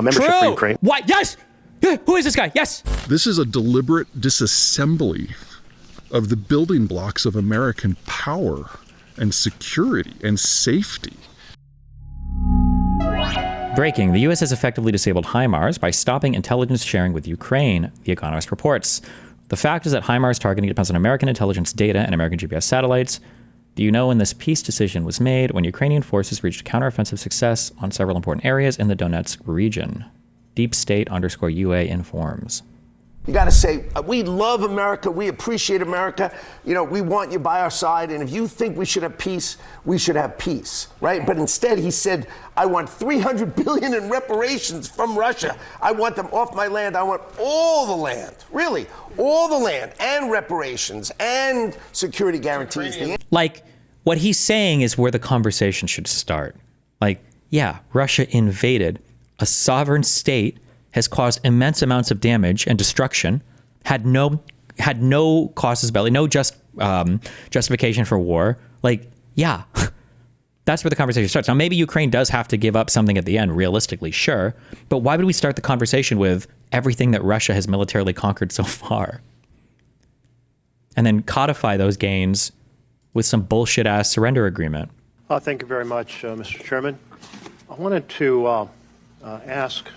membership for Ukraine. What? Yes! Who is this guy? Yes! This is a deliberate disassembly of the building blocks of American power and security and safety. Breaking, the U.S. has effectively disabled HIMARS by stopping intelligence sharing with Ukraine, The Economist reports. The fact is that HIMARS targeting depends on American intelligence data and American GPS satellites. Do you know when this peace decision was made? When Ukrainian forces reached counteroffensive success on several important areas in the Donetsk region. Deep State _UA informs. You got to say, we love America. We appreciate America. You know, we want you by our side. And if you think we should have peace, we should have peace, right? But instead, he said, I want $300 billion in reparations from Russia. I want them off my land. I want all the land, really, all the land and reparations and security guarantees. Like, what he's saying is where the conversation should start. Like, yeah, Russia invaded a sovereign state, has caused immense amounts of damage and destruction, had no casus belli, no justification for war. Like, yeah, that's where the conversation starts. Now, maybe Ukraine does have to give up something at the end, realistically, sure. But why would we start the conversation with everything that Russia has militarily conquered so far? And then codify those gains with some bullshit-ass surrender agreement. Thank you very much, Mr. Chairman. I wanted to ask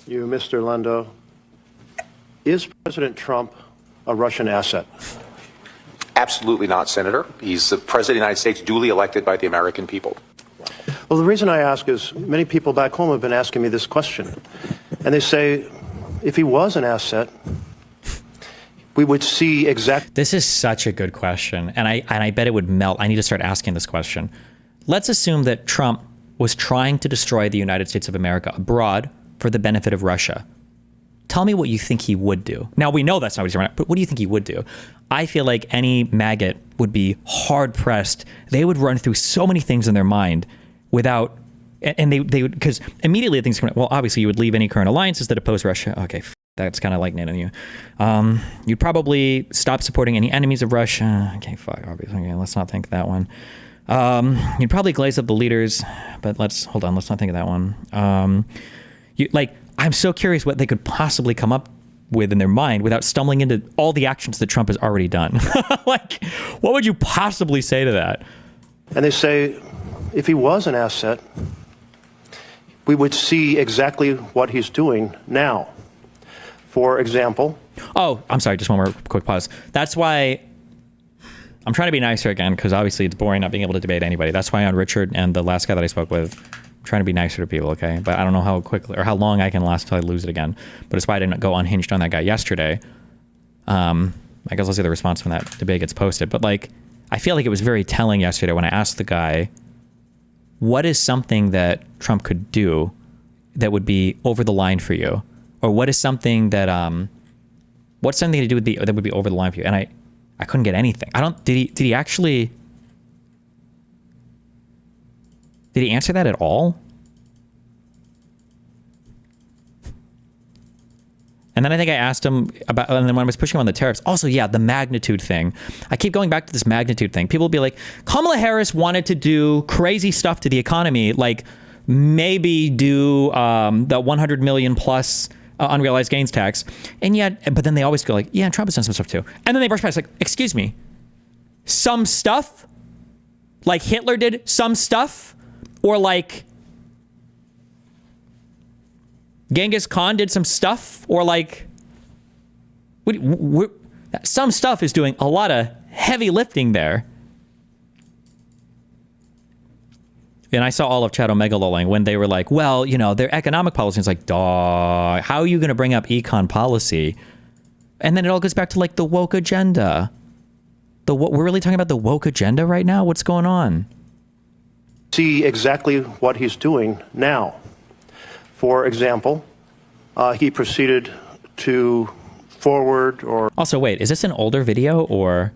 you, Mr. Lendo, is President Trump a Russian asset? Absolutely not, Senator. He's the President of the United States, duly elected by the American people. Well, the reason I ask is many people back home have been asking me this question. And they say, if he was an asset, we would see exactly... This is such a good question. And I bet it would melt. I need to start asking this question. Let's assume that Trump was trying to destroy the United States of America abroad for the benefit of Russia. Tell me what you think he would do. Now, we know that's not what he's doing, but what do you think he would do? I feel like any maggot would be hard-pressed. They would run through so many things in their mind without... And they would... Because immediately things come... Well, obviously, you would leave any current alliances that oppose Russia. Okay, that's kind of like nailing you. You'd probably stop supporting any enemies of Russia. Okay, fuck, obviously. Okay, let's not think that one. You'd probably glaze up the leaders, but hold on, let's not think of that one. I'm so curious what they could possibly come up with in their mind without stumbling into all the actions that Trump has already done. Like, what would you possibly say to that? And they say, if he was an asset, we would see exactly what he's doing now. For example... Oh, I'm sorry, just one more quick pause. That's why... I'm trying to be nicer again, because obviously it's boring not being able to debate anybody. That's why on Richard and the last guy that I spoke with, I'm trying to be nicer to people, okay? But I don't know how quickly or how long I can last till I lose it again. But it's why I didn't go unhinged on that guy yesterday. I guess I'll see the response when that debate gets posted. But like, I feel like it was very telling yesterday when I asked the guy, what is something that Trump could do that would be over the line for you? Or what is something that, what's something to do with that would be over the line for you? And I couldn't get anything. Did he actually... Did he answer that at all? And then I think I asked him about, and then when I was pushing him on the tariffs, also, yeah, the magnitude thing. I keep going back to this magnitude thing. People will be like, Kamala Harris wanted to do crazy stuff to the economy, like maybe do the 100 million plus unrealized gains tax. And yet, but then they always go like, yeah, Trump has done some stuff too. And then they brush past like, excuse me, some stuff? Like Hitler did some stuff? Or like Genghis Khan did some stuff? Or like, some stuff is doing a lot of heavy lifting there. And I saw all of Chad Omega lolling when they were like, well, you know, their economic policy is like, duh, how are you going to bring up econ policy? And then it all goes back to like the woke agenda. We're really talking about the woke agenda right now? What's going on? See exactly what he's doing now. For example, he proceeded to forward or... Also, wait, is this an older video or...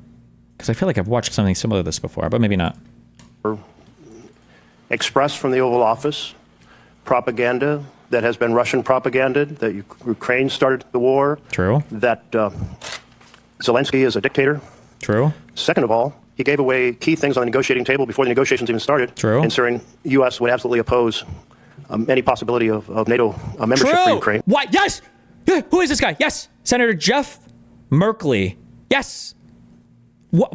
Because I feel like I've watched something similar to this before, but maybe not. Expressed from the Oval Office propaganda that has been Russian propaganda, that Ukraine started the war. True. That Zelensky is a dictator. True. Second of all, he gave away key things on the negotiating table before the negotiations even started. True. Ensuring U.S. would absolutely oppose any possibility of NATO membership for Ukraine. Why? Yes. Who is this guy? Yes. Senator Jeff Merkley. Yes.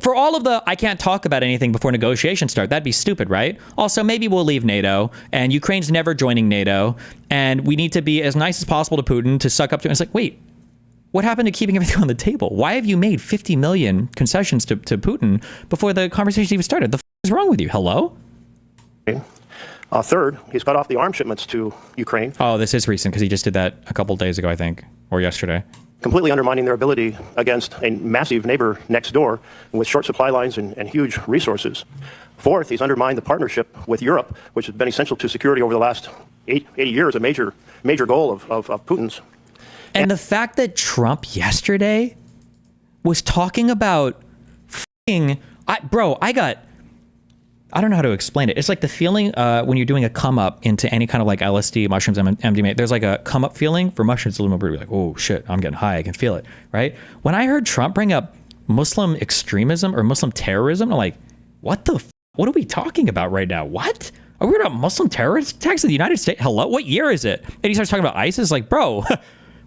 For all of the, I can't talk about anything before negotiations start. That'd be stupid, right? Also, maybe we'll leave NATO, and Ukraine's never joining NATO, and we need to be as nice as possible to Putin to suck up to. And it's like, wait, what happened to keeping everything on the table? Why have you made 50 million concessions to Putin before the conversation even started? The f is wrong with you? Hello? Third, he's cut off the arms shipments to Ukraine. Oh, this is recent because he just did that a couple days ago, I think, or yesterday. Completely undermining their ability against a massive neighbor next door with short supply lines and huge resources. Fourth, he's undermined the partnership with Europe, which has been essential to security over the last 80 years, a major goal of Putin's. And the fact that Trump yesterday was talking about I don't know how to explain it. It's like the feeling when you're doing a come up into any kind of like LSD, mushrooms, MDMA. There's like a come up feeling for mushrooms. A little bit like, oh shit, I'm getting high. I can feel it, right? When I heard Trump bring up Muslim extremism or Muslim terrorism, I'm like, what are we talking about right now? What? Are we about Muslim terrorist attacks in the United States? Hello? What year is it? And he starts talking about ISIS. Like, bro,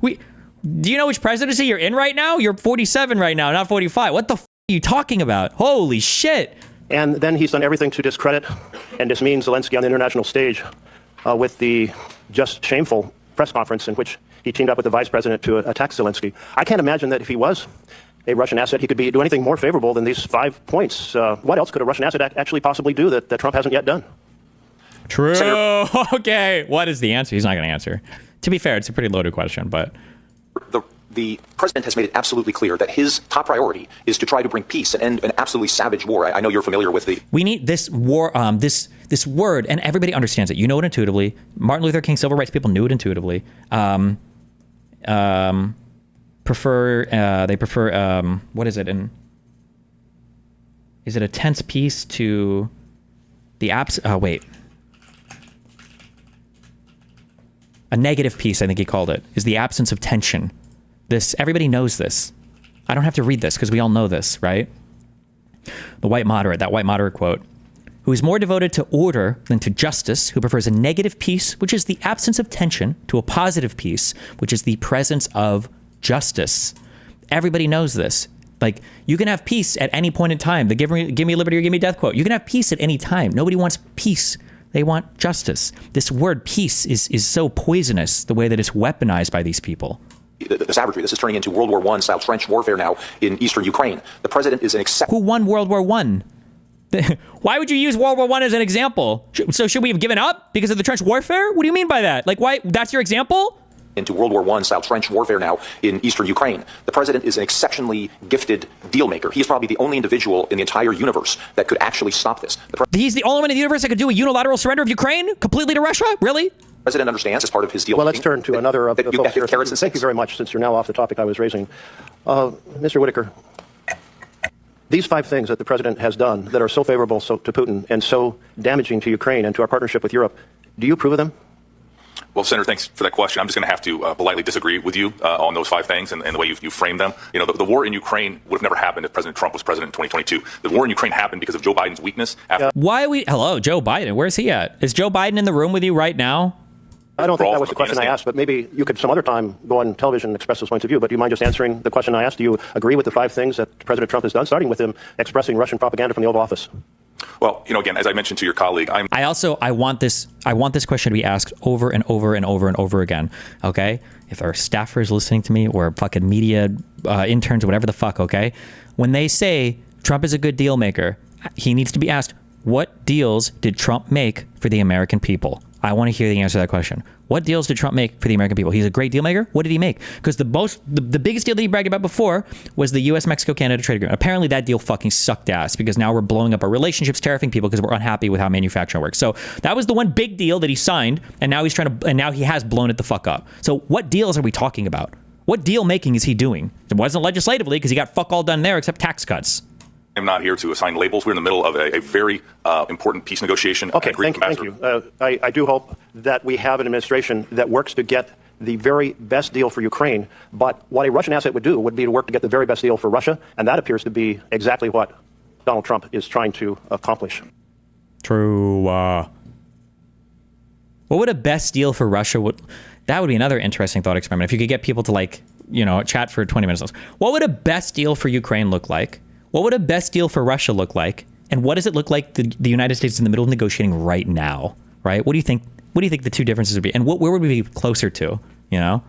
do you know which presidency you're in right now? You're 47 right now, not 45. What the f are you talking about? Holy shit. And then he's done everything to discredit and dismean Zelensky on the international stage with the just shameful press conference in which he teamed up with the vice president to attack Zelensky. I can't imagine that if he was a Russian asset, he could do anything more favorable than these 5 points. What else could a Russian asset actually possibly do that Trump hasn't yet done? True. Okay. What is the answer? He's not going to answer. To be fair, it's a pretty loaded question, but... The president has made it absolutely clear that his top priority is to try to bring peace and end an absolutely savage war. I know you're familiar with the... We need this war, this word, and everybody understands it. You know it intuitively. Martin Luther King, civil rights people knew it intuitively. They prefer, what is it? Is it a tense peace to the a negative peace, I think he called it, is the absence of tension. Everybody knows this. I don't have to read this because we all know this, right? That white moderate quote, who is more devoted to order than to justice, who prefers a negative peace, which is the absence of tension, to a positive peace, which is the presence of justice. Everybody knows this. Like, you can have peace at any point in time. The give me liberty or give me death quote. You can have peace at any time. Nobody wants peace. They want justice. This word peace is so poisonous, the way that it's weaponized by these people. The savagery. This is turning into World War I style trench warfare now in eastern Ukraine. The president is an Who won World War I? Why would you use World War I as an example? So should we have given up because of the trench warfare? What do you mean by that? Like, why? That's your example? Into World War I style trench warfare now in eastern Ukraine. The president is an exceptionally gifted deal maker. He is probably the only individual in the entire universe that could actually stop this. He's the only one in the universe that could do a unilateral surrender of Ukraine completely to Russia? Really? The president understands as part of his deal. Well, let's turn to another of the folks here. Thank you very much, since you're now off the topic I was raising. Mr. Whitaker, these 5 things that the president has done that are so favorable to Putin and so damaging to Ukraine and to our partnership with Europe, do you approve of them? Well, Senator, thanks for that question. I'm just going to have to politely disagree with you on those 5 things and the way you framed them. You know, the war in Ukraine would have never happened if President Trump was president in 2022. The war in Ukraine happened because of Joe Biden's weakness. Hello, Joe Biden. Where's he at? Is Joe Biden in the room with you right now? I don't think that was the question I asked, but maybe you could some other time go on television and express those points of view. But do you mind just answering the question I asked? Do you agree with the 5 things that President Trump has done, starting with him expressing Russian propaganda from the Oval Office? Well, you know, again, as I mentioned to your colleague, I want this question to be asked over and over and over and over again. Okay, if our staffers listening to me or fucking media interns, whatever the fuck. Okay, when they say Trump is a good deal maker, he needs to be asked, what deals did Trump make for the American people? I want to hear the answer to that question. What deals did Trump make for the American people? He's a great deal maker. What did he make? Because the biggest deal that he bragged about before was the U.S. Mexico-Canada trade agreement. Apparently that deal fucking sucked ass because now we're blowing up our relationships, tariffing people because we're unhappy with how manufacturing works. So that was the one big deal that he signed, and now he has blown it the fuck up. So what deals are we talking about? What deal making is he doing? It wasn't legislatively because he got fuck all done there except tax cuts. I'm not here to assign labels. We're in the middle of a very important peace negotiation. Okay, thank you. I do hope that we have an administration that works to get the very best deal for Ukraine. But what a Russian asset would do would be to work to get the very best deal for Russia. And that appears to be exactly what Donald Trump is trying to accomplish. True. What would a best deal for Russia that would be another interesting thought experiment. If you could get people to like, you know, chat for 20 minutes. What would a best deal for Ukraine look like? What would a best deal for Russia look like? And what does it look like the United States is in the middle of negotiating right now, right? What do you think the two differences would be? And where would we be closer to, you know?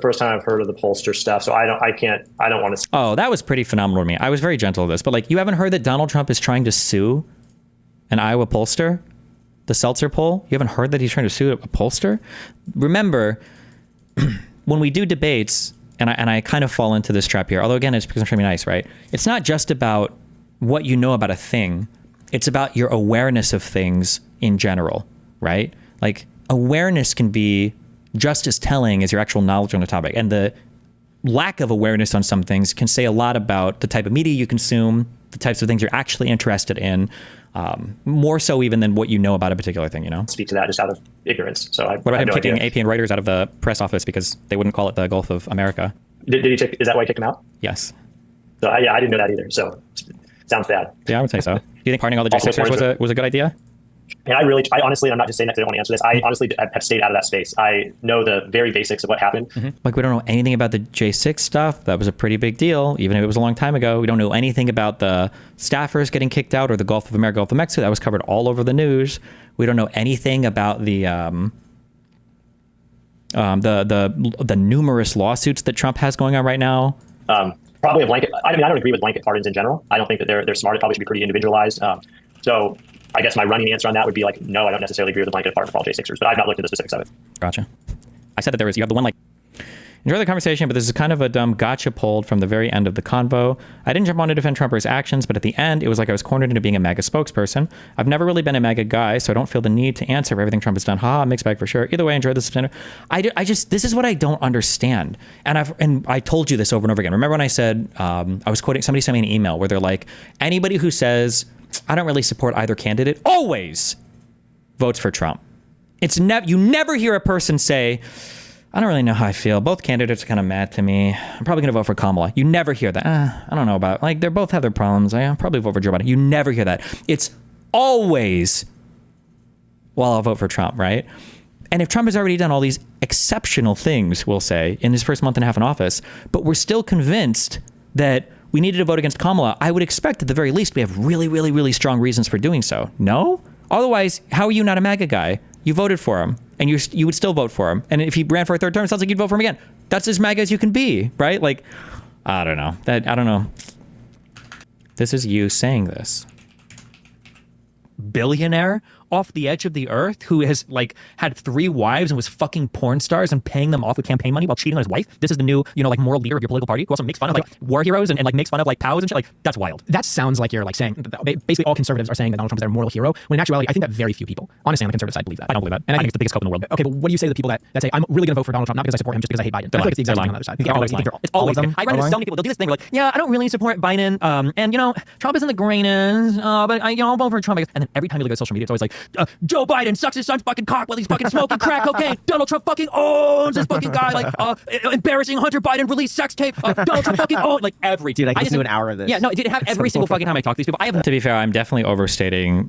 First time I've heard of the pollster stuff, so I don't want to. Oh, that was pretty phenomenal to me. I was very gentle with this, but like, you haven't heard that Donald Trump is trying to sue an Iowa pollster? The Seltzer poll? You haven't heard that he's trying to sue a pollster? Remember, when we do debates, and I kind of fall into this trap here, although again, it's because I'm trying to be nice, right? It's not just about what you know about a thing. It's about your awareness of things in general, right? Like, awareness can be just as telling as your actual knowledge on the topic. And the lack of awareness on some things can say a lot about the type of media you consume, the types of things you're actually interested in, more so even than what you know about a particular thing, you know? Speak to that just out of ignorance. So what about him kicking AP and Reuters out of the press office because they wouldn't call it the Gulf of America? Did he is that why he kicked him out? Yes. So I didn't know that either. So sounds bad. Yeah, I would say so. Do you think pardoning all the J6ers was a good idea? And I honestly, I'm not just saying that because I don't want to answer this. I honestly have stayed out of that space. I know the very basics of what happened. Mm-hmm. Like, we don't know anything about the J6 stuff. That was a pretty big deal, even if it was a long time ago. We don't know anything about the staffers getting kicked out or the Gulf of America, Gulf of Mexico. That was covered all over the news. We don't know anything about the numerous lawsuits that Trump has going on right now. Probably a blanket. I mean, I don't agree with blanket pardons in general. I don't think that they're smart. It probably should be pretty individualized. So I guess my running answer on that would be like, no, I don't necessarily agree with the blanket pardon for all J6ers, but I've not looked at the specifics of it. Gotcha. I said that you have the one like, enjoy the conversation, but this is kind of a dumb gotcha pulled from the very end of the convo. I didn't jump on to defend Trump or his actions, but at the end, it was like I was cornered into being a MAGA spokesperson. I've never really been a MAGA guy, so I don't feel the need to answer for everything Trump has done. Mixed bag for sure. Either way, I enjoyed this. This is what I don't understand. And I told you this over and over again. Remember when I said, I was quoting, somebody sent me an email where they're like, anybody who says, I don't really support either candidate, always votes for Trump. You never hear a person say, I don't really know how I feel. Both candidates are kind of mad to me. I'm probably going to vote for Kamala. You never hear that. I don't know about, like, they both have their problems. I'll probably vote for Joe Biden. You never hear that. It's always, well, I'll vote for Trump, right? And if Trump has already done all these exceptional things, we'll say, in his first month and a half in office, but we're still convinced that we needed to vote against Kamala, I would expect at the very least we have really, really, really strong reasons for doing so. No? Otherwise, how are you not a MAGA guy? You voted for him, and you would still vote for him. And if he ran for a third term, it sounds like you'd vote for him again. That's as MAGA as you can be, right? Like, I don't know. I don't know. This is you saying this. Billionaire off the edge of the earth who has like had 3 wives and was fucking porn stars and paying them off with campaign money while cheating on his wife. This is the new, like moral leader of your political party who also makes fun of like war heroes and like makes fun of like POWs and shit. Like, that's wild. That sounds like you're like saying basically all conservatives are saying that Donald Trump is their moral hero, when in actuality I think that very few people, honestly, on the conservative side believe that. I don't believe that. And I think it's the biggest hope in the world. Okay, but what do you say to the people that say I'm really gonna vote for Donald Trump not because I support him, just because I hate Biden? I feel like it's the exact thing on the other side. It's always them. I run into so many people. They'll do this thing like, yeah, I don't really support Biden, and Trump isn't the greatest, but I'll vote for Trump. And then every time you look at social media, it's always like, Joe Biden sucks his son's fucking cock while he's fucking smoking crack cocaine. Donald Trump fucking owns this fucking guy. Like, embarrassing Hunter Biden released sex tape. Donald Trump fucking owns. Like, every. Dude, I can listen to an hour of this. Yeah, no, it didn't have every single fucking time I talk to these people. To be fair, I'm definitely overstating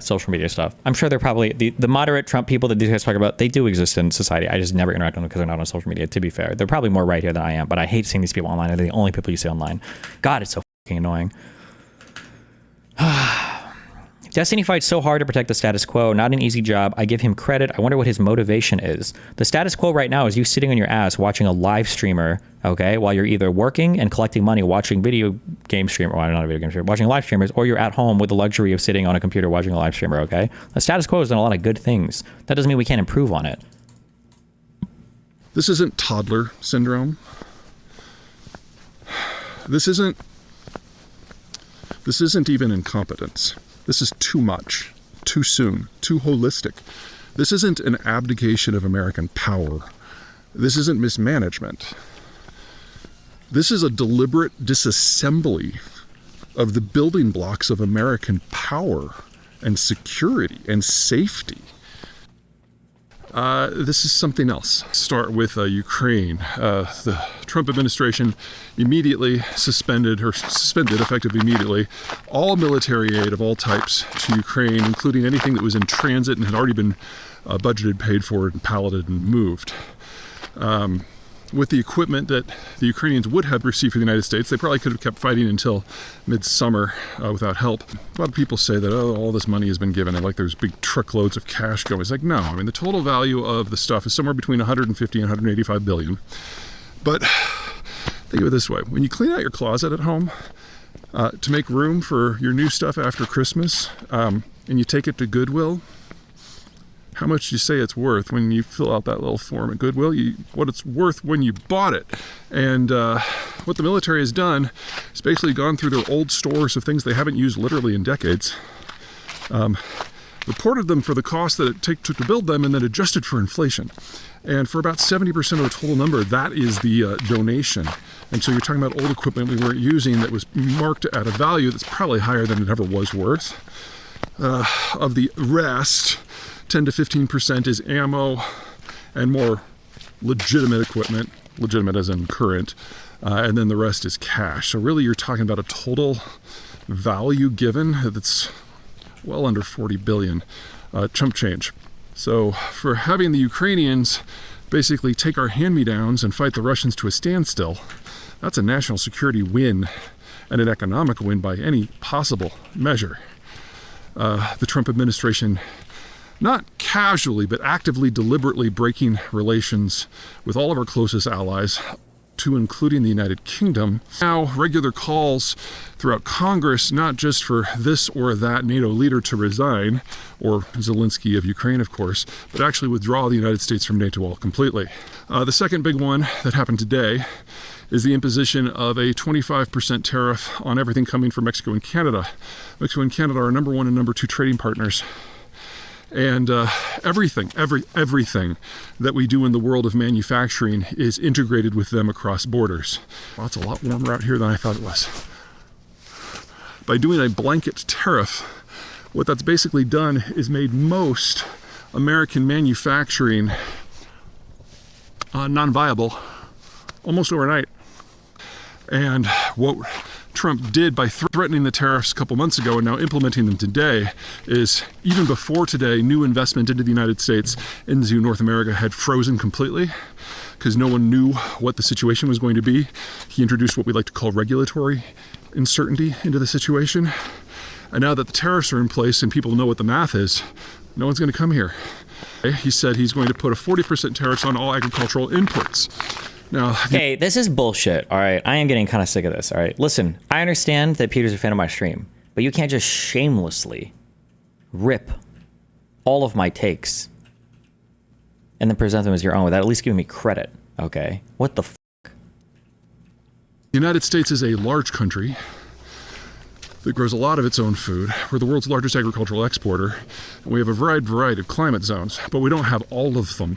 social media stuff. I'm sure they're probably, the moderate Trump people that these guys talk about, they do exist in society. I just never interact with them because they're not on social media, to be fair. They're probably more right here than I am, but I hate seeing these people online. They're the only people you see online. God, it's so fucking annoying. Destiny fights so hard to protect the status quo. Not an easy job. I give him credit. I wonder what his motivation is. The status quo right now is you sitting on your ass watching a live streamer, okay, while you're either working and collecting money watching video game streamer, well, not a video game streamer, watching live streamers, or you're at home with the luxury of sitting on a computer watching a live streamer, okay? The status quo has done a lot of good things. That doesn't mean we can't improve on it. This isn't toddler syndrome. This isn't even incompetence. This is too much, too soon, too holistic. This isn't an abdication of American power. This isn't mismanagement. This is a deliberate disassembly of the building blocks of American power and security and safety. This is something else. Start with Ukraine. The Trump administration immediately suspended effective immediately all military aid of all types to Ukraine, including anything that was in transit and had already been budgeted, paid for, and palleted and moved. With the equipment that the Ukrainians would have received from the United States, they probably could have kept fighting until midsummer without help. A lot of people say that, oh, all this money has been given, and like there's big truckloads of cash going. It's like, no, I mean, the total value of the stuff is somewhere between 150 and 185 billion. But think of it this way. When you clean out your closet at home to make room for your new stuff after Christmas, and you take it to Goodwill, how much do you say it's worth when you fill out that little form at Goodwill? What it's worth when you bought it. And what the military has done is basically gone through their old stores of things they haven't used literally in decades, reported them for the cost that it took to build them, and then adjusted for inflation. And for about 70% of the total number, that is the donation. And so you're talking about old equipment we weren't using that was marked at a value that's probably higher than it ever was worth. Of the rest, 10 to 15% is ammo and more legitimate equipment, legitimate as in current, and then the rest is cash. So really you're talking about a total value given that's well under 40 billion, chump change. So for having the Ukrainians basically take our hand-me-downs and fight the Russians to a standstill, that's a national security win and an economic win by any possible measure. The Trump administration, not casually, but actively, deliberately breaking relations with all of our closest allies, to including the United Kingdom. Now, regular calls throughout Congress, not just for this or that NATO leader to resign, or Zelensky of Ukraine, of course, but actually withdraw the United States from NATO completely. The second big one that happened today is the imposition of a 25% tariff on everything coming from Mexico and Canada. Mexico and Canada are number one and number two trading partners. And everything that we do in the world of manufacturing is integrated with them across borders. Well, it's a lot warmer out here than I thought it was. By doing a blanket tariff, what that's basically done is made most American manufacturing non-viable almost overnight. And what Trump did by threatening the tariffs a couple months ago and now implementing them today is, even before today, new investment into the United States, into North America, had frozen completely because no one knew what the situation was going to be. He introduced what we like to call regulatory uncertainty into the situation. And now that the tariffs are in place and people know what the math is, no one's going to come here. He said he's going to put a 40% tariffs on all agricultural imports. Now, okay, this is bullshit, all right? I am getting kind of sick of this, all right? Listen, I understand that Peter's a fan of my stream, but you can't just shamelessly rip all of my takes and then present them as your own without at least giving me credit, okay? What the f***? The United States is a large country that grows a lot of its own food. We're the world's largest agricultural exporter, and we have a variety of climate zones, but we don't have all of them.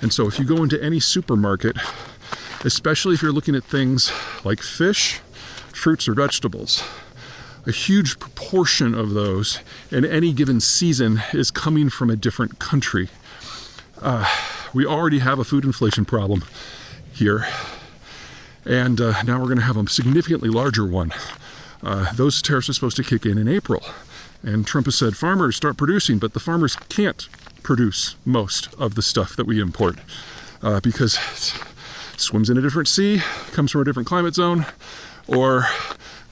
And so if you go into any supermarket, especially if you're looking at things like fish, fruits, or vegetables, a huge proportion of those in any given season is coming from a different country. We already have a food inflation problem here, and now we're going to have a significantly larger one. Those tariffs are supposed to kick in April, and Trump has said farmers start producing, but the farmers can't produce most of the stuff that we import because it swims in a different sea, comes from a different climate zone, or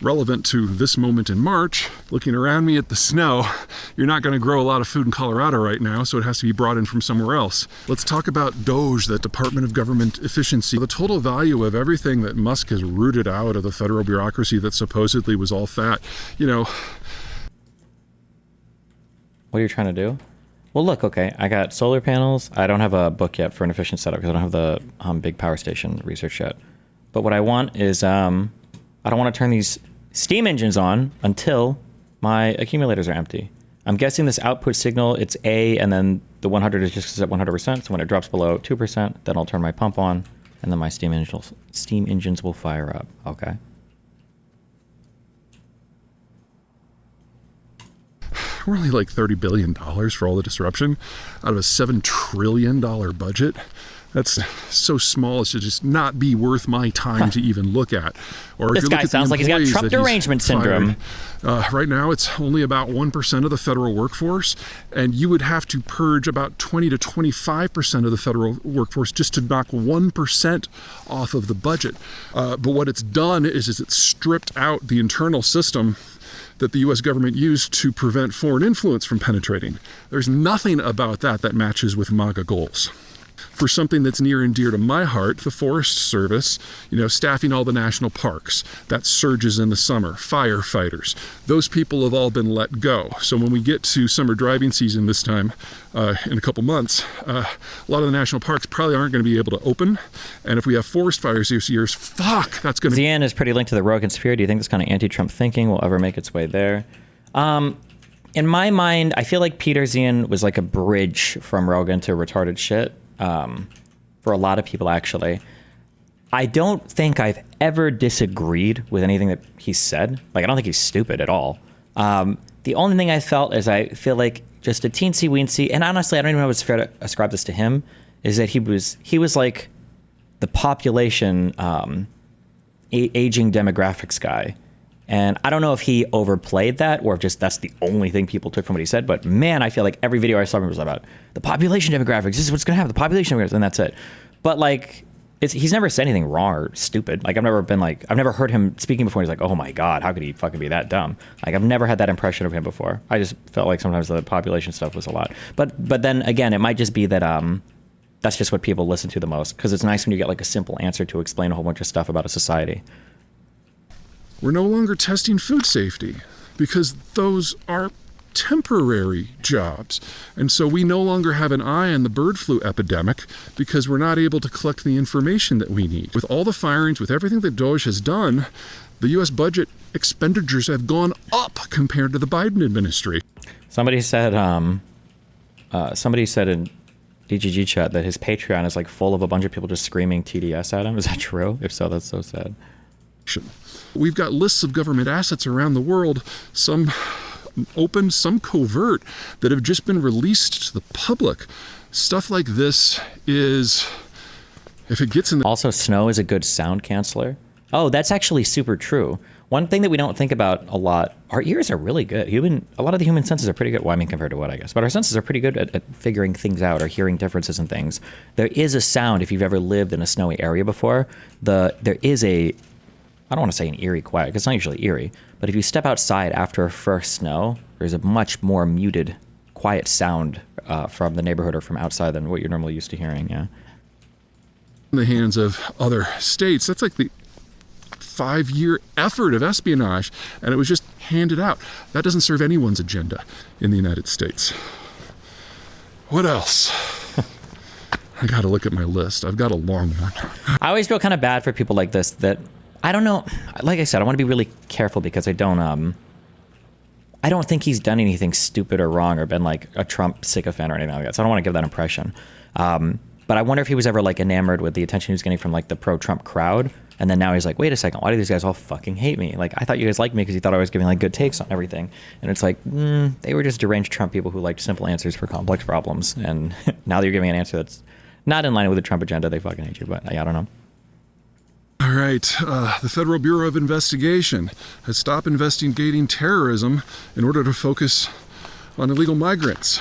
relevant to this moment in March, looking around me at the snow, you're not going to grow a lot of food in Colorado right now, so it has to be brought in from somewhere else. Let's talk about DOGE, that Department of Government Efficiency. The total value of everything that Musk has rooted out of the federal bureaucracy that supposedly was all fat, you know. What are you trying to do? Well, look, okay, I got solar panels. I don't have a book yet for an efficient setup because I don't have the big power station research yet. But what I want is, I don't want to turn these steam engines on until my accumulators are empty. I'm guessing this output signal, it's A, and then the 100 is just at 100%. So when it drops below 2%, then I'll turn my pump on, and then my steam engines will fire up, okay? We're only like $30 billion for all the disruption out of a $7 trillion budget. That's so small as to just not be worth my time to even look at. Or This guy sounds like he's got Trump derangement syndrome. Right now, it's only about 1% of the federal workforce, and you would have to purge about 20 to 25% of the federal workforce just to knock 1% off of the budget. But what it's done is it's stripped out the internal system that the U.S. government used to prevent foreign influence from penetrating. There's nothing about that matches with MAGA goals. For something that's near and dear to my heart, the Forest Service, staffing all the national parks, that surges in the summer, firefighters, those people have all been let go. So when we get to summer driving season this time, in a couple months, a lot of the national parks probably aren't going to be able to open. And if we have forest fires this year, that's going to... Zeihan is pretty linked to the Rogan sphere. Do you think this kind of anti-Trump thinking will ever make its way there? In my mind, I feel like Peter Zeihan was like a bridge from Rogan to retarded shit. For a lot of people, actually. I don't think I've ever disagreed with anything that he said. Like, I don't think he's stupid at all. The only thing I felt is I feel like just a teensy weensy, and honestly, I don't even know if it's fair to ascribe this to him, is that he was like the population aging demographics guy. And I don't know if he overplayed that or if just that's the only thing people took from what he said. But man, I feel like every video I saw was about the population demographics. This is what's going to happen, the population demographics, and that's it. But like, he's never said anything wrong or stupid. Like I've never heard him speaking before. And he's like, oh my God, how could he fucking be that dumb? Like I've never had that impression of him before. I just felt like sometimes the population stuff was a lot. But then again, it might just be that that's just what people listen to the most, because it's nice when you get like a simple answer to explain a whole bunch of stuff about a society. We're no longer testing food safety because those are temporary jobs. And so we no longer have an eye on the bird flu epidemic because we're not able to collect the information that we need. With all the firings, with everything that DOJ has done, the U.S. budget expenditures have gone up compared to the Biden administration. Somebody said in DGG chat that his Patreon is like full of a bunch of people just screaming TDS at him. Is that true? If so, that's so sad. We've got lists of government assets around the world, some open, some covert, that have just been released to the public. Stuff like this is, if it gets in the... Also, snow is a good sound canceller. Oh, that's actually super true. One thing that we don't think about a lot, our ears are really good. A lot of the human senses are pretty good. Well, I mean, compared to what, I guess. But our senses are pretty good at figuring things out or hearing differences in things. There is a sound, if you've ever lived in a snowy area before, there is a... I don't want to say an eerie quiet, because it's not usually eerie, but if you step outside after a first snow, there's a much more muted, quiet sound from the neighborhood or from outside than what you're normally used to hearing, yeah. In the hands of other states, that's like the 5-year effort of espionage, and it was just handed out. That doesn't serve anyone's agenda in the United States. What else? I gotta look at my list. I've got a long one. I always feel kind of bad for people like this that, I don't know, like I said, I want to be really careful because I don't think he's done anything stupid or wrong or been like a Trump sycophant or anything like that. So I don't want to give that impression. But I wonder if he was ever like enamored with the attention he was getting from like the pro-Trump crowd. And then now he's like, wait a second, why do these guys all fucking hate me? Like, I thought you guys liked me because you thought I was giving like good takes on everything. And it's like, they were just deranged Trump people who liked simple answers for complex problems. And now that you're giving an answer that's not in line with the Trump agenda, they fucking hate you. But I don't know. All right, the Federal Bureau of Investigation has stopped investigating terrorism in order to focus on illegal migrants.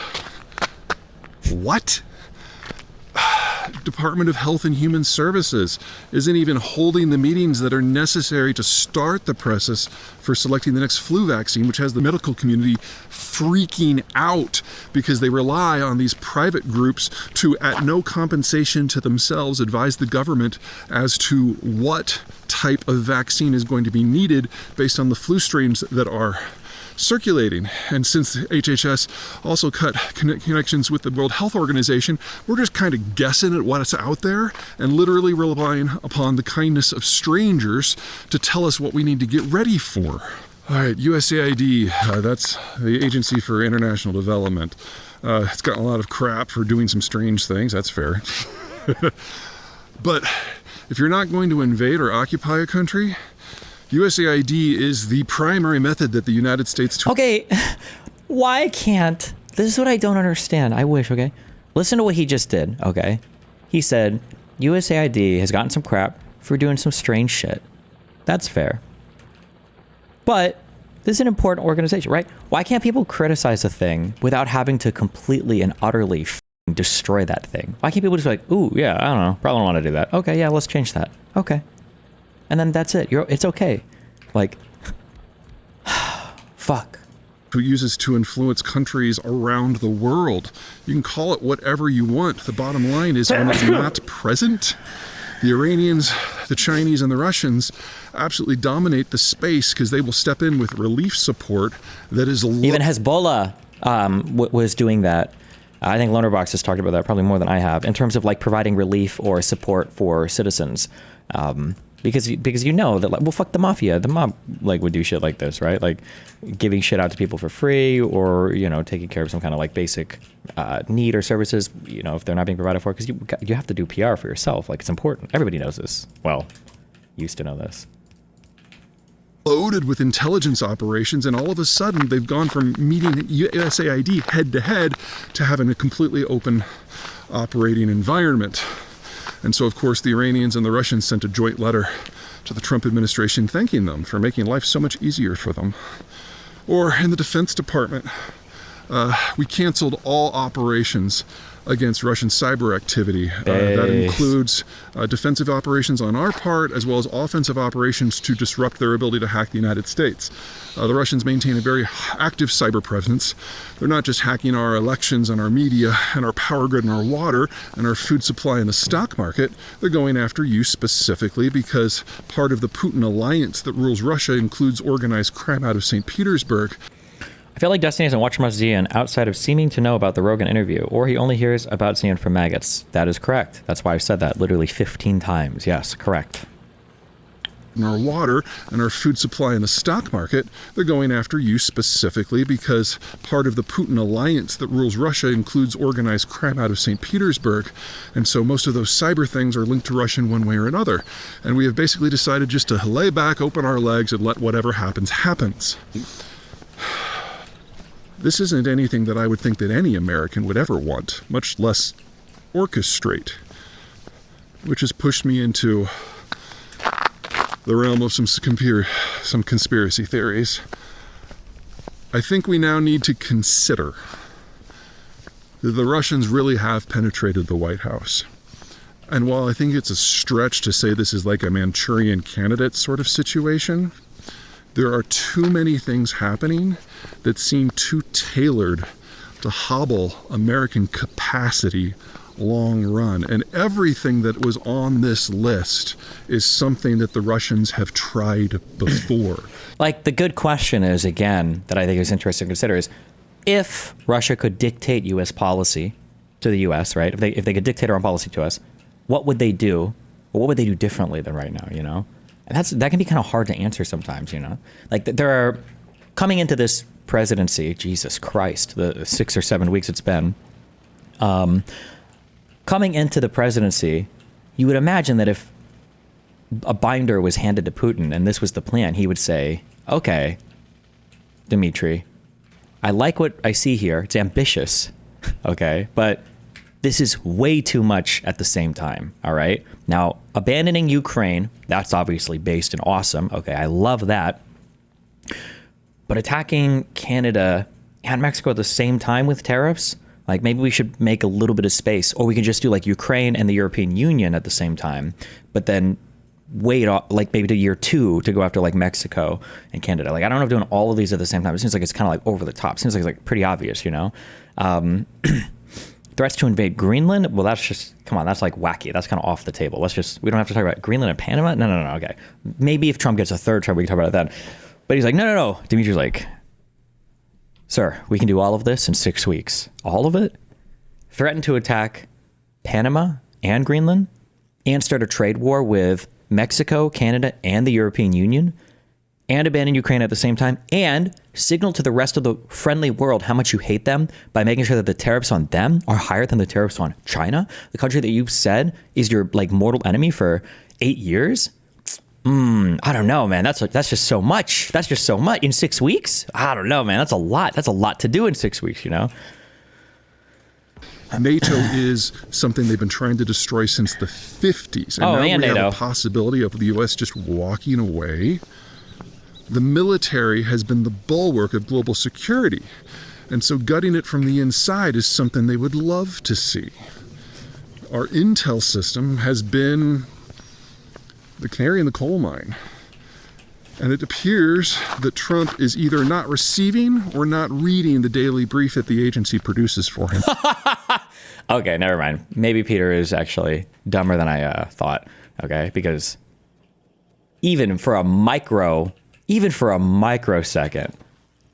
What? Department of Health and Human Services isn't even holding the meetings that are necessary to start the process for selecting the next flu vaccine, which has the medical community freaking out because they rely on these private groups to, at no compensation to themselves, advise the government as to what type of vaccine is going to be needed based on the flu strains that are circulating. And since HHS also cut connections with the World Health Organization, we're just kind of guessing at what's out there and literally relying upon the kindness of strangers to tell us what we need to get ready for. All right, USAID, that's the Agency for International Development. It's gotten a lot of crap for doing some strange things, that's fair. But if you're not going to invade or occupy a country, USAID is the primary method that the United States... Okay, Why can't, this is what I don't understand. I wish, okay? Listen to what he just did, okay? He said, USAID has gotten some crap for doing some strange shit. That's fair. But this is an important organization, right? Why can't people criticize a thing without having to completely and utterly destroy that thing? Why can't people just be like, ooh, yeah, I don't know, probably don't want to do that. Okay, yeah, let's change that. Okay. And then that's it. It's okay. Like, fuck. Who uses to influence countries around the world. You can call it whatever you want. The bottom line is when it's not present, the Iranians, the Chinese, and the Russians absolutely dominate the space because they will step in with relief support that is... Even Hezbollah was doing that. I think Lonerbox has talked about that probably more than I have in terms of like providing relief or support for citizens. Because you know that, like, well, fuck the mafia. The mob like would do shit like this, right? Like giving shit out to people for free, or you know, taking care of some kind of like basic need or services. You know, if they're not being provided for, because you have to do PR for yourself. Like it's important. Everybody knows this. Well, used to know this. Loaded with intelligence operations, and all of a sudden they've gone from meeting USAID head to head to having a completely open operating environment. And so, of course, the Iranians and the Russians sent a joint letter to the Trump administration thanking them for making life so much easier for them. Or in the Defense Department, we canceled all operations against Russian cyber activity. That includes defensive operations on our part, as well as offensive operations to disrupt their ability to hack the United States. The Russians maintain a very active cyber presence. They're not just hacking our elections and our media and our power grid and our water and our food supply and the stock market. They're going after you specifically because part of the Putin alliance that rules Russia includes organized crime out of St. Petersburg. I feel like Destiny hasn't watched much Zeihan outside of seeming to know about the Rogan interview, or he only hears about Zeihan from maggots. That is correct. That's why I've said that literally 15 times. Yes, correct. And our water and our food supply in the stock market, they're going after you specifically because part of the Putin alliance that rules Russia includes organized crime out of St. Petersburg. And so most of those cyber things are linked to Russia in one way or another. And we have basically decided just to lay back, open our legs, and let whatever happens, happens. This isn't anything that I would think that any American would ever want, much less orchestrate, which has pushed me into the realm of some conspiracy theories. I think we now need to consider that the Russians really have penetrated the White House. And while I think it's a stretch to say this is like a Manchurian Candidate sort of situation, there are too many things happening that seem too tailored to hobble American capacity long run. And everything that was on this list is something that the Russians have tried before. Like, the good question is, again, that I think is interesting to consider is, if Russia could dictate U.S. policy to the U.S., right? If they could dictate our own policy to us, what would they do? Or what would they do differently than right now, you know? And that can be kind of hard to answer sometimes, you know? Like, there are, coming into this presidency, Jesus Christ, the 6 or 7 weeks it's been, coming into the presidency, you would imagine that if a binder was handed to Putin and this was the plan, he would say, okay, Dmitry, I like what I see here. It's ambitious, okay? But this is way too much at the same time, all right? Now, abandoning Ukraine, that's obviously based and awesome. Okay, I love that. But attacking Canada and Mexico at the same time with tariffs, like maybe we should make a little bit of space, or we can just do like Ukraine and the European Union at the same time, but then wait like maybe to year 2 to go after like Mexico and Canada. Like, I don't know if doing all of these at the same time, it seems like it's kind of like over the top. It seems like it's like pretty obvious, you know? Threats to invade Greenland? Well, that's just, come on, that's like wacky. That's kind of off the table. We don't have to talk about Greenland and Panama? No, okay. Maybe if Trump gets a third term, we can talk about that then. But he's like, no. Dimitri's like, sir, we can do all of this in 6 weeks. All of it? Threaten to attack Panama and Greenland and start a trade war with Mexico, Canada, and the European Union, and abandon Ukraine at the same time, and signal to the rest of the friendly world how much you hate them by making sure that the tariffs on them are higher than the tariffs on China, the country that you've said is your like mortal enemy for 8 years. I don't know, man. That's just so much. That's just so much in 6 weeks. I don't know, man. That's a lot. That's a lot to do in 6 weeks, you know? NATO is something they've been trying to destroy since the 50s. And now we NATO. have a possibility of the U.S. just walking away. The military has been the bulwark of global security. And so gutting it from the inside is something they would love to see. Our intel system has been the canary in the coal mine. And it appears that Trump is either not receiving or not reading the daily brief that the agency produces for him. Okay, never mind. Maybe Peter is actually dumber than I thought. Okay, because even for a microsecond,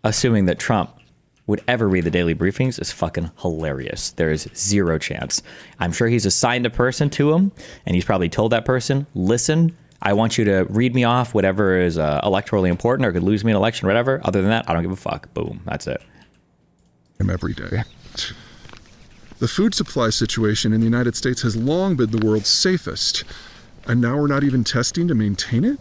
assuming that Trump would ever read the daily briefings is fucking hilarious. There is zero chance. I'm sure he's assigned a person to him, and he's probably told that person, listen, I want you to read me off whatever is electorally important or could lose me an election or whatever. Other than that, I don't give a fuck. Boom. That's it. Every day. The food supply situation in the United States has long been the world's safest, and now we're not even testing to maintain it?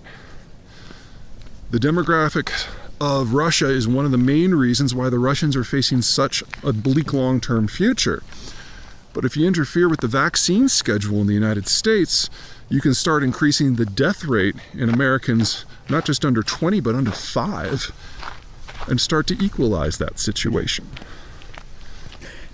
The demographic of Russia is one of the main reasons why the Russians are facing such a bleak long-term future. But if you interfere with the vaccine schedule in the United States, you can start increasing the death rate in Americans, not just under 20, but under 5, and start to equalize that situation.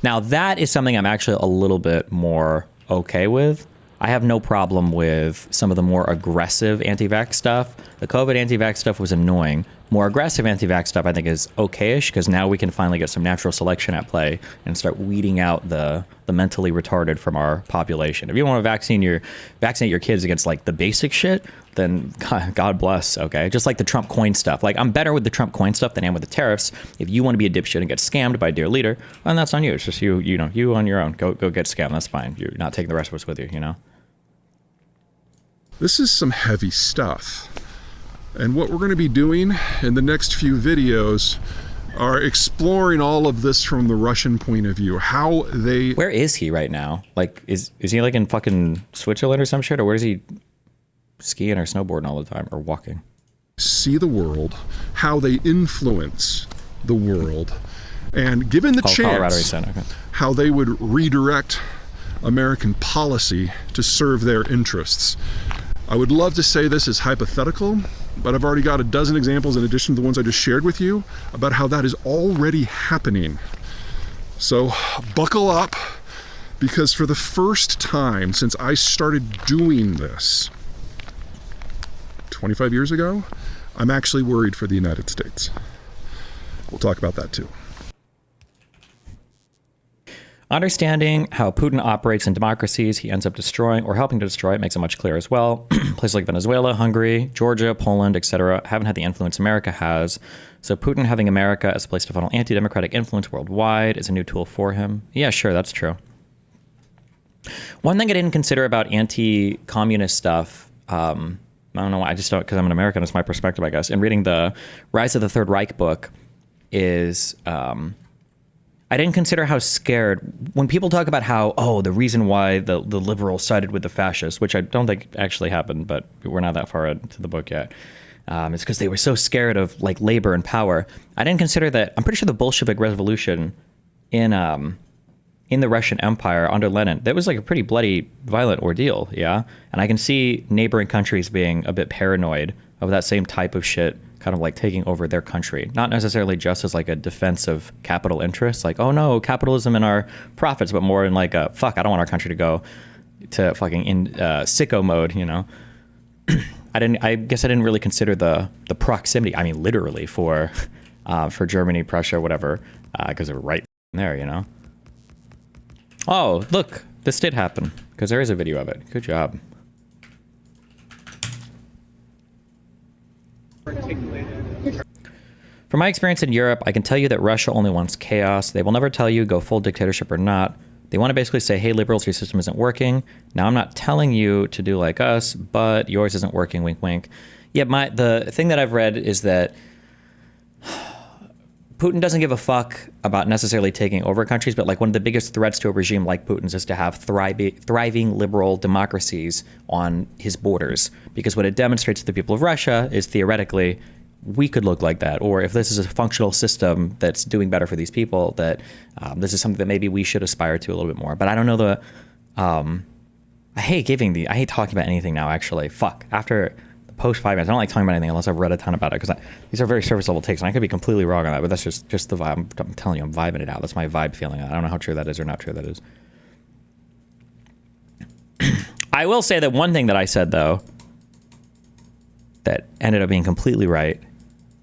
Now, that is something I'm actually a little bit more okay with. I have no problem with some of the more aggressive anti-vax stuff. The COVID anti-vax stuff was annoying. More aggressive anti-vax stuff I think is okay-ish because now we can finally get some natural selection at play and start weeding out the mentally retarded from our population. If you want to vaccinate your kids against like the basic shit, then God bless, okay? Just like the Trump coin stuff. Like I'm better with the Trump coin stuff than I am with the tariffs. If you want to be a dipshit and get scammed by a dear leader, then that's on you. It's just you on your own. Go get scammed. That's fine. You're not taking the rest of us with you, you know? This is some heavy stuff. And what we're going to be doing in the next few videos are exploring all of this from the Russian point of view. How they... Where is he right now? Like, is he like in fucking Switzerland or some shit? Or where is he skiing or snowboarding all the time or walking? See the world, how they influence the world, and given the Colorado, chance, he said, okay. how they would redirect American policy to serve their interests. I would love to say this is hypothetical, but I've already got a dozen examples in addition to the ones I just shared with you about how that is already happening. So buckle up, because for the first time since I started doing this 25 years ago, I'm actually worried for the United States. We'll talk about that too. Understanding how Putin operates in democracies he ends up destroying or helping to destroy makes it much clearer as well. Places like Venezuela, Hungary, Georgia, Poland, etc. haven't had the influence America has. So Putin having America as a place to funnel anti-democratic influence worldwide is a new tool for him. Yeah, sure, that's true. One thing I didn't consider about anti-communist stuff, I don't know, I just don't, because I'm an American, it's my perspective, I guess. And reading the Rise of the Third Reich book is... I didn't consider how scared, when people talk about how, the reason why the liberals sided with the fascists, which I don't think actually happened, but we're not that far into the book yet, it's because they were so scared of like labor and power. I didn't consider that, I'm pretty sure the Bolshevik Revolution in the Russian Empire under Lenin, that was like a pretty bloody, violent ordeal, yeah? And I can see neighboring countries being a bit paranoid of that same type of shit kind of like taking over their country, not necessarily just as like a defense of capital interests, like, oh no, capitalism and our profits, but more in like a, fuck, I don't want our country to go to fucking in sicko mode, you know? I guess I didn't really consider the proximity, I mean, literally for Germany, Prussia, whatever, because they were right there, you know? Oh, look, this did happen, because there is a video of it. Good job. From my experience in Europe, I can tell you that Russia only wants chaos. They will never tell you go full dictatorship or not. They want to basically say, hey, liberals, your system isn't working. Now, I'm not telling you to do like us, but yours isn't working, wink, wink. Yeah, the thing that I've read is that Putin doesn't give a fuck about necessarily taking over countries, but like one of the biggest threats to a regime like Putin's is to have thriving liberal democracies on his borders. Because what it demonstrates to the people of Russia is theoretically we could look like that. Or if this is a functional system that's doing better for these people, that this is something that maybe we should aspire to a little bit more. But I don't know I hate talking about anything now, actually. Fuck. After post 5 minutes. I don't like talking about anything unless I've read a ton about it, because these are very surface level takes, and I could be completely wrong on that, but that's just the vibe. I'm telling you, I'm vibing it out. That's my vibe feeling. I don't know how true that is or not true that is. I will say that one thing that I said, though, that ended up being completely right.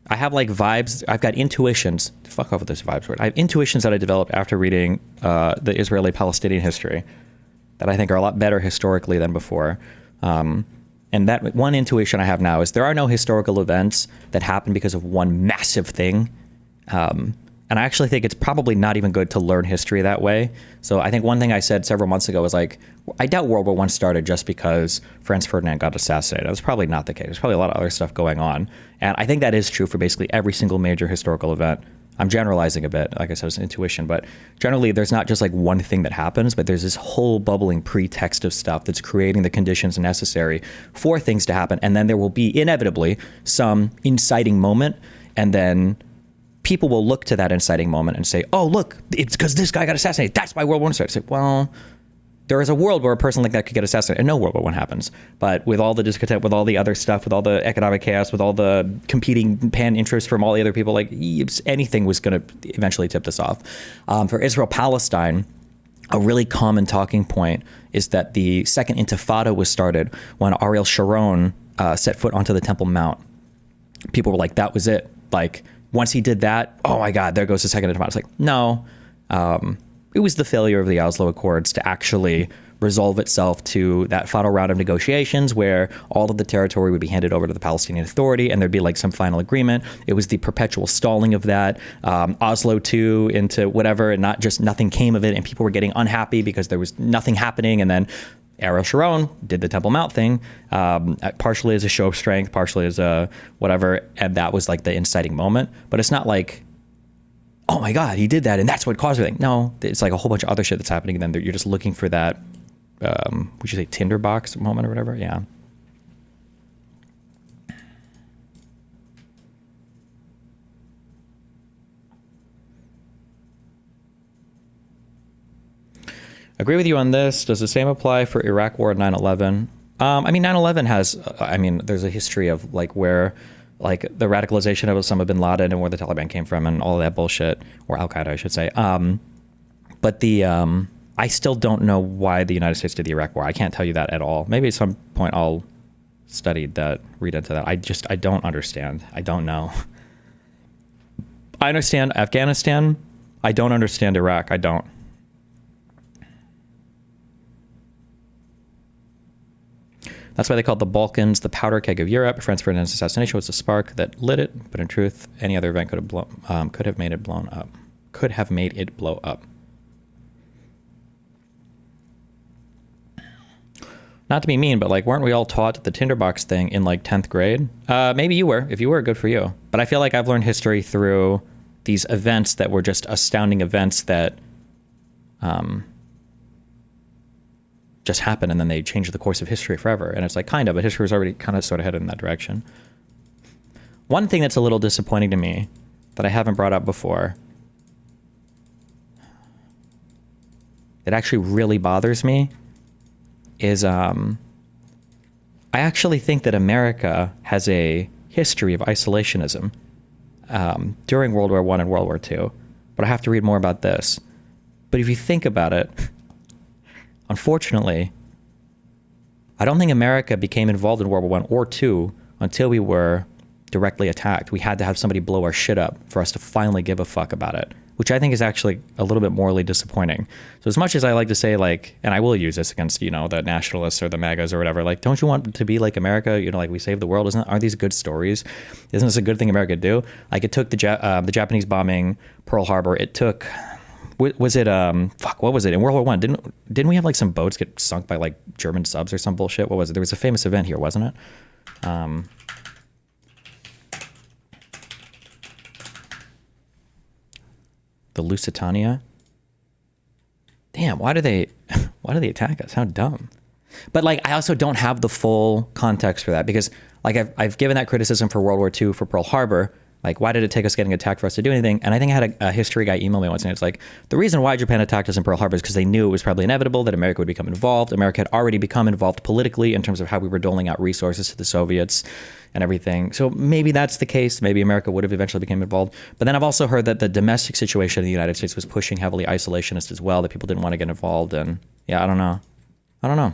I have like vibes. I've got intuitions. Fuck off with this vibes word. I have intuitions that I developed after reading the Israeli-Palestinian history that I think are a lot better historically than before. And that one intuition I have now is there are no historical events that happen because of one massive thing. And I actually think it's probably not even good to learn history that way. So I think one thing I said several months ago was like, I doubt World War I started just because Franz Ferdinand got assassinated. That's probably not the case. There's probably a lot of other stuff going on. And I think that is true for basically every single major historical event. I'm generalizing a bit, like I said, it's intuition, but generally there's not just like one thing that happens, but there's this whole bubbling pretext of stuff that's creating the conditions necessary for things to happen. And then there will be inevitably some inciting moment, and then people will look to that inciting moment and say, oh, look, it's because this guy got assassinated. That's why World War I started. It's like, well, there is a world where a person like that could get assassinated and no World War I happens. But with all the discontent, with all the other stuff, with all the economic chaos, with all the competing pan interests from all the other people, like anything was going to eventually tip this off. For Israel-Palestine, a really common talking point is that the Second Intifada was started when Ariel Sharon set foot onto the Temple Mount. People were like, that was it. Like, once he did that, oh my God, there goes the Second Intifada. It's like, no. It was the failure of the Oslo Accords to actually resolve itself to that final round of negotiations where all of the territory would be handed over to the Palestinian Authority and there'd be like some final agreement. It was the perpetual stalling of that, Oslo II into whatever, and nothing came of it, and people were getting unhappy because there was nothing happening. And then Ariel Sharon did the Temple Mount thing, partially as a show of strength, partially as a whatever, and that was like the inciting moment. But it's not like, oh my God, he did that and that's what caused everything. No, it's like a whole bunch of other shit that's happening, and then you're just looking for that, would you say tinderbox moment or whatever? Yeah. Agree with you on this. Does the same apply for Iraq War and 9/11? I mean, 9/11 has, there's a history of like where like the radicalization of Osama bin Laden and where the Taliban came from and all of that bullshit, or Al-Qaeda, I should say. But I still don't know why the United States did the Iraq War. I can't tell you that at all. Maybe at some point I'll study that, read into that. I don't understand. I don't know. I understand Afghanistan. I don't understand Iraq. I don't. That's why they called the Balkans the powder keg of Europe. Franz Ferdinand's assassination was the spark that lit it, but in truth, any other event could have made it blow up. Not to be mean, but like, weren't we all taught the tinderbox thing in like 10th grade? Maybe you were. If you were, good for you. But I feel like I've learned history through these events that were just astounding events that just happen, and then they change the course of history forever. And it's like, kind of, but history was already kind of sort of headed in that direction. One thing that's a little disappointing to me that I haven't brought up before, that actually really bothers me, is I actually think that America has a history of isolationism during World War I and World War II. But I have to read more about this. But if you think about it, unfortunately, I don't think America became involved in World War I or II until we were directly attacked. We had to have somebody blow our shit up for us to finally give a fuck about it, which I think is actually a little bit morally disappointing. So as much as I like to say, like, and I will use this against, the nationalists or the MAGAs or whatever, like, don't you want to be like America? Like, we saved the world. Aren't these good stories? Isn't this a good thing America could do? Like, it took the Japanese bombing Pearl Harbor. It took... Was it what was it in World War I? Didn't we have like some boats get sunk by like German subs or some bullshit? What was it? There was a famous event here, wasn't it? The Lusitania. Damn, why do they attack us? How dumb. But like, I also don't have the full context for that, because like I've given that criticism for World War II for Pearl Harbor. Like, why did it take us getting attacked for us to do anything? And I think I had a history guy email me once, and it's like, the reason why Japan attacked us in Pearl Harbor is because they knew it was probably inevitable that America would become involved. America had already become involved politically in terms of how we were doling out resources to the Soviets and everything. So maybe that's the case. Maybe America would have eventually become involved. But then I've also heard that the domestic situation in the United States was pushing heavily isolationist as well, that people didn't want to get involved. And yeah, I don't know.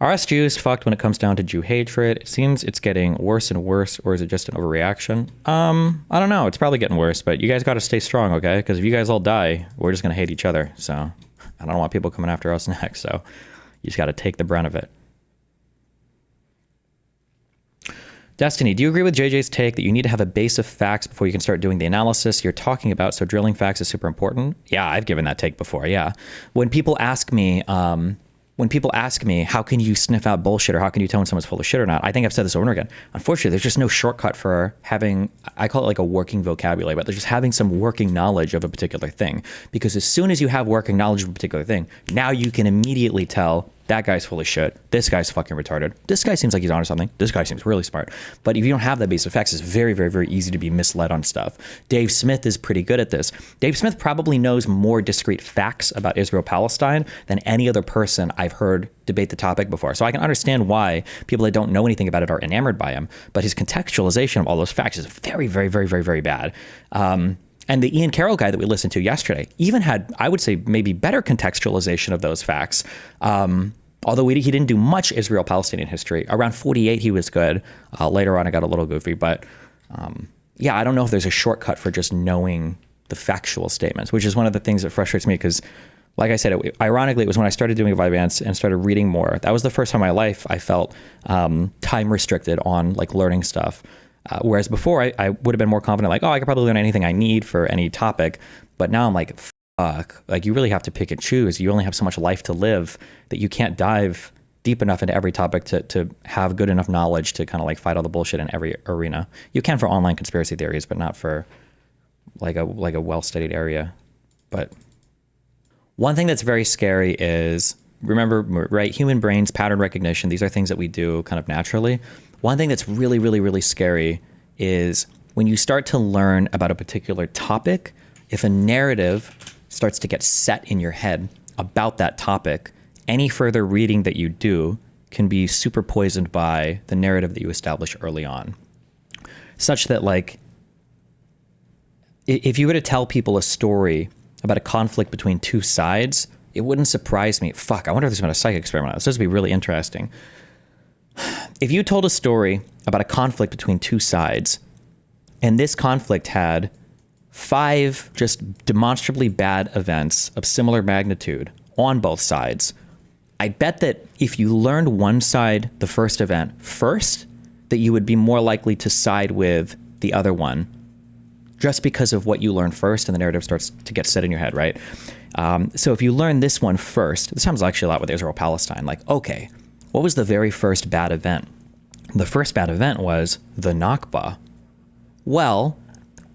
Are us Jews fucked when it comes down to Jew hatred? It seems it's getting worse and worse, or is it just an overreaction? I don't know. It's probably getting worse, but you guys got to stay strong, okay? Because if you guys all die, we're just going to hate each other. So I don't want people coming after us next. So you just got to take the brunt of it. Destiny, do you agree with JJ's take that you need to have a base of facts before you can start doing the analysis you're talking about? So drilling facts is super important. Yeah, I've given that take before. Yeah. When people ask me, how can you sniff out bullshit, or how can you tell when someone's full of shit or not? I think I've said this over and over again. Unfortunately, there's just no shortcut for having, I call it like a working vocabulary, but there's just having some working knowledge of a particular thing. Because as soon as you have working knowledge of a particular thing, now you can immediately tell that guy's full of shit. This guy's fucking retarded. This guy seems like he's onto something. This guy seems really smart. But if you don't have that base of facts, it's very, very, very easy to be misled on stuff. Dave Smith is pretty good at this. Dave Smith probably knows more discrete facts about Israel-Palestine than any other person I've heard debate the topic before. So I can understand why people that don't know anything about it are enamored by him. But his contextualization of all those facts is very, very, very, very, very bad. And the Ian Carroll guy that we listened to yesterday even had, I would say, maybe better contextualization of those facts. Although he didn't do much Israel-Palestinian history. Around 48, he was good. Later on, it got a little goofy. But yeah, I don't know if there's a shortcut for just knowing the factual statements, which is one of the things that frustrates me, because, like I said, ironically, it was when I started doing Vance and started reading more. That was the first time in my life I felt time restricted on like learning stuff. Whereas before, I would have been more confident, like, oh, I could probably learn anything I need for any topic. But now I'm like, fuck, like you really have to pick and choose. You only have so much life to live that you can't dive deep enough into every topic to have good enough knowledge to kind of like fight all the bullshit in every arena. You can for online conspiracy theories, but not for like a well-studied area. But one thing that's very scary is, remember, right, human brains, pattern recognition, these are things that we do kind of naturally. One thing that's really, really, really scary is when you start to learn about a particular topic, if a narrative starts to get set in your head about that topic, any further reading that you do can be super poisoned by the narrative that you establish early on. Such that, like, if you were to tell people a story about a conflict between two sides, it wouldn't surprise me. Fuck, I wonder if there's been a psychic experiment on this. This would be really interesting. If you told a story about a conflict between two sides, and this conflict had 5 just demonstrably bad events of similar magnitude on both sides, I bet that if you learned one side, the first event first, that you would be more likely to side with the other one, just because of what you learn first and the narrative starts to get set in your head, right? So if you learn this one first, this happens actually a lot with Israel-Palestine, like, okay, what was the very first bad event? The first bad event was the Nakba. Well,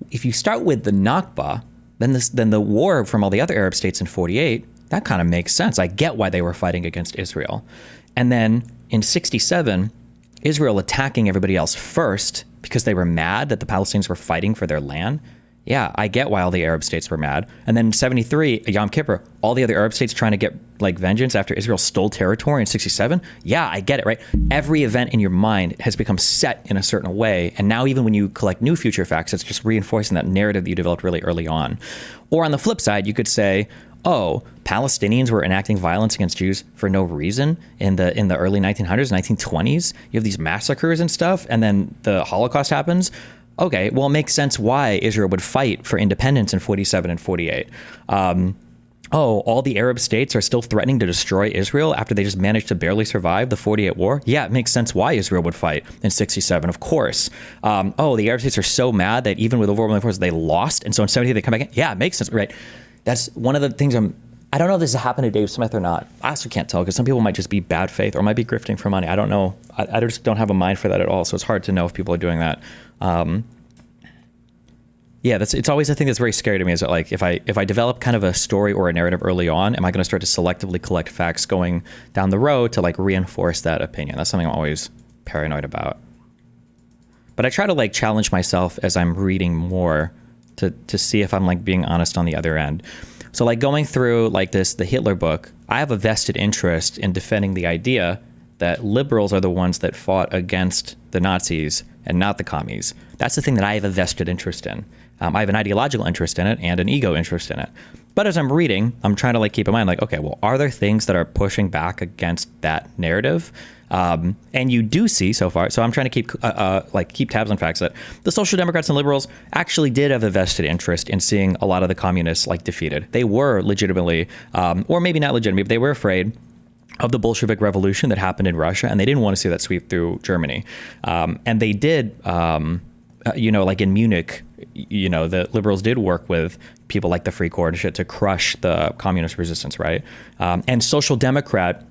if you start with the Nakba, then the war from all the other Arab states in 48, that kind of makes sense. I get why they were fighting against Israel. And then in 67, Israel attacking everybody else first because they were mad that the Palestinians were fighting for their land. Yeah, I get why all the Arab states were mad. And then in 73, Yom Kippur, all the other Arab states trying to get like vengeance after Israel stole territory in 67. Yeah, I get it, right? Every event in your mind has become set in a certain way. And now even when you collect new future facts, it's just reinforcing that narrative that you developed really early on. Or on the flip side, you could say, oh, Palestinians were enacting violence against Jews for no reason in the early 1900s, 1920s. You have these massacres and stuff, and then the Holocaust happens. Okay, well, it makes sense why Israel would fight for independence in 47 and 48. All the Arab states are still threatening to destroy Israel after they just managed to barely survive the 48 war? Yeah, it makes sense why Israel would fight in 67, of course. The Arab states are so mad that even with overwhelming force, they lost, and so in 78 they come back in? Yeah, it makes sense, right? That's one of the things I don't know if this has happened to Dave Smith or not. I also can't tell because some people might just be bad faith or might be grifting for money. I don't know. I just don't have a mind for that at all. So it's hard to know if people are doing that. Yeah, it's always a thing that's very scary to me, is that like if I develop kind of a story or a narrative early on, am I going to start to selectively collect facts going down the road to like reinforce that opinion? That's something I'm always paranoid about. But I try to like challenge myself as I'm reading more to see if I'm like being honest on the other end. So like going through like the Hitler book, I have a vested interest in defending the idea that liberals are the ones that fought against the Nazis and not the commies. That's the thing that I have a vested interest in. I have an ideological interest in it and an ego interest in it. But as I'm reading, I'm trying to like keep in mind, like, okay, well, are there things that are pushing back against that narrative? And you do see so far. So I'm trying to keep tabs on facts that the Social Democrats and liberals actually did have a vested interest in seeing a lot of the communists like defeated. They were legitimately, or maybe not legitimately, but they were afraid of the Bolshevik Revolution that happened in Russia, and they didn't want to see that sweep through Germany. And they did, like in Munich, the liberals did work with people like the Free Corps to crush the communist resistance, right? And Social Democrat,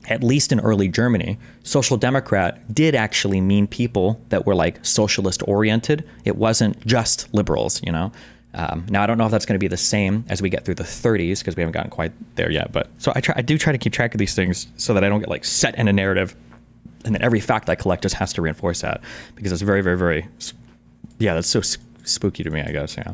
at least in early Germany, Social Democrat did actually mean people that were like socialist oriented. It wasn't just liberals, Now, I don't know if that's going to be the same as we get through the 30s, because we haven't gotten quite there yet. But so I do try to keep track of these things so that I don't get like set in a narrative, and then every fact I collect just has to reinforce that, because it's very, very, very, that's so spooky to me, I guess. Yeah.